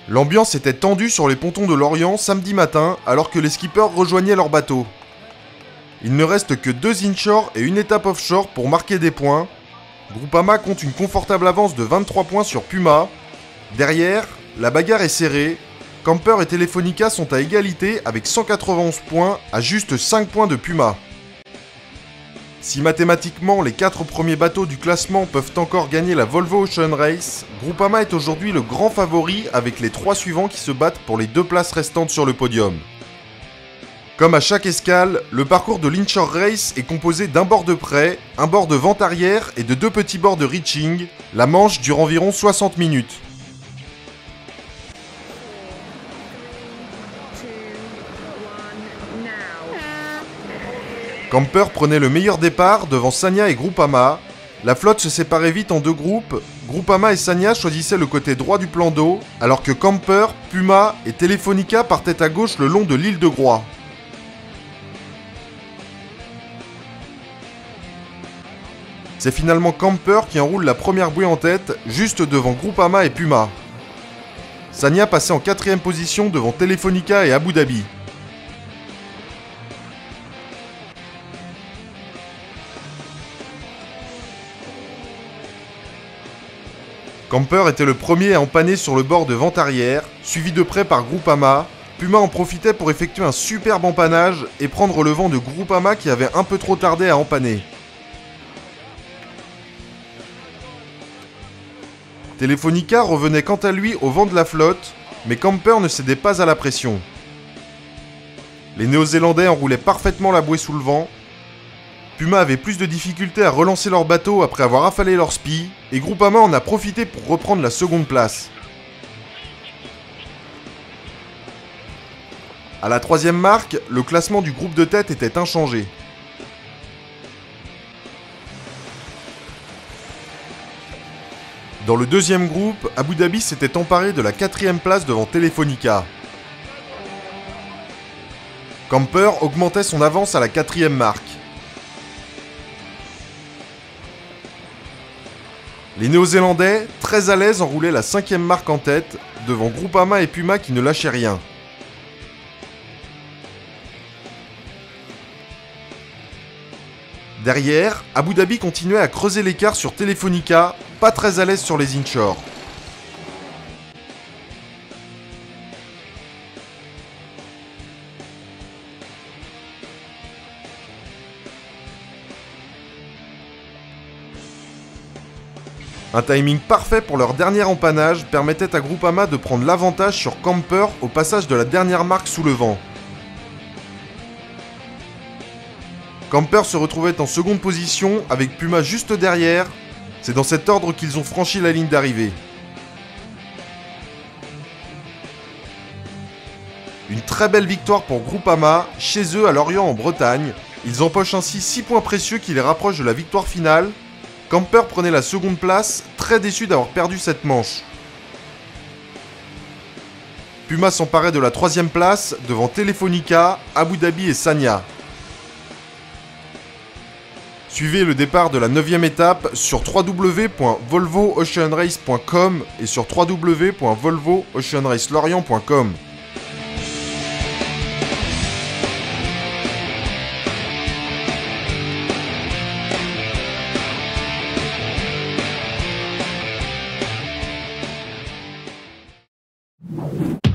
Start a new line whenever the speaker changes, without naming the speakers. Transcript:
L'ambiance était tendue sur les pontons de Lorient samedi matin alors que les skippers rejoignaient leur bateau. Il ne reste que 2 inshore et une étape offshore pour marquer des points. Groupama compte une confortable avance de 23 points sur Puma. Derrière, la bagarre est serrée. Camper et Telefonica sont à égalité avec 191 points à juste 5 points de Puma. Si mathématiquement les 4 premiers bateaux du classement peuvent encore gagner la Volvo Ocean Race, Groupama est aujourd'hui le grand favori avec les 3 suivants qui se battent pour les 2 places restantes sur le podium. Comme à chaque escale, le parcours de l'Inshore Race est composé d'un bord de près, un bord de vente arrière et de 2 petits bords de reaching. La manche dure environ 60 minutes. Camper prenait le meilleur départ devant Sanya et Groupama. La flotte se séparait vite en 2 groupes. Groupama et Sanya choisissaient le côté droit du plan d'eau, alors que Camper, Puma et Telefonica partaient à gauche le long de l'île de Groix. C'est finalement Camper qui enroule la première bouée en tête, juste devant Groupama et Puma. Sanya passait en 4ème position devant Telefonica et Abu Dhabi. Camper était le premier à empanner sur le bord de vente arrière, suivi de près par Groupama. Puma en profitait pour effectuer un superbe empannage et prendre le vent de Groupama qui avait un peu trop tardé à empanner. Telefonica revenait quant à lui au vent de la flotte, mais Camper ne cédait pas à la pression. Les Néo-Zélandais enroulaient parfaitement la bouée sous le vent. Puma avait plus de difficultés à relancer leur bateau après avoir affalé leur spi, et Groupama en a profité pour reprendre la seconde place. À la 3ème marque, le classement du groupe de tête était inchangé. Dans le 2e groupe, Abu Dhabi s'était emparé de la 4ème place devant Telefonica. Camper augmentait son avance à la 4ème marque. Les Néo-Zélandais, très à l'aise, enroulaient la 5ème marque en tête, devant Groupama et Puma qui ne lâchaient rien. Derrière, Abu Dhabi continuait à creuser l'écart sur Telefonica, pas très à l'aise sur les inshore. Un timing parfait pour leur dernier empannage permettait à Groupama de prendre l'avantage sur Camper au passage de la dernière marque sous le vent. Camper se retrouvait en seconde position avec Puma juste derrière. C'est dans cet ordre qu'ils ont franchi la ligne d'arrivée. Une très belle victoire pour Groupama, chez eux à Lorient en Bretagne. Ils empochent ainsi 6 points précieux qui les rapprochent de la victoire finale. Camper prenait la seconde place, très déçu d'avoir perdu cette manche. Puma s'emparait de la 3ème place devant Telefonica, Abu Dhabi et Sanya. Suivez le départ de la 9ème étape sur www.volvooceanrace.com et sur www.volvooceanracelorient.com.
You